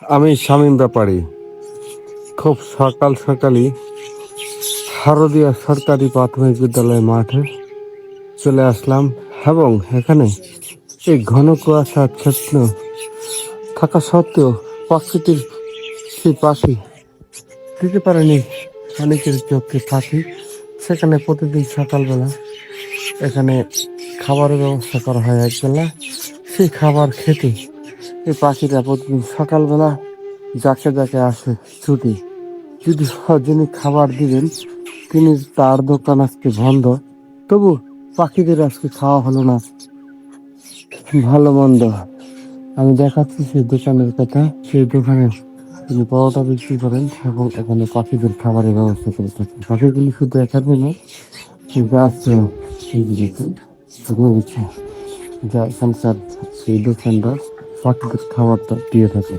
আমি শামীম ব্যাপারী। খুব সকাল সকালই হারদিয়া সরকারি প্রাথমিক বিদ্যালয় মাঠে চলে আসলাম এবং এখানে এই ঘন কুয়াশাচ্ছন্ন থাকা সত্ত্বেও প্রকৃতির সেই পাখি দিতে পারেনি অনেকের চোখে পাখি। সেখানে প্রতিদিন সকালবেলা এখানে খাবারের ব্যবস্থা করা হয় একবেলা। সেই খাবার খেতে এই পাখিরা প্রতিদিন সকালবেলা যাকে যাকে আসে ছুটি। যদি যিনি খাবার দিবেন তিনি তার দোকান আজকে বন্ধ, তবু পাখিদের আজকে খাওয়া হলো না। ভালো মন্দ আমি দেখাচ্ছি সেই দোকানের কথা। সেই দোকানে তিনি পরোটা বিক্রি করেন এবং এখানে পাখিদের খাবারের ব্যবস্থা করে থাকেন। পাখিগুলি শুধু এখানে নয়, কিন্তু আসছে যা এখানকার সেই দোকানদার পাখিদের খাবারটা দিয়ে থাকে।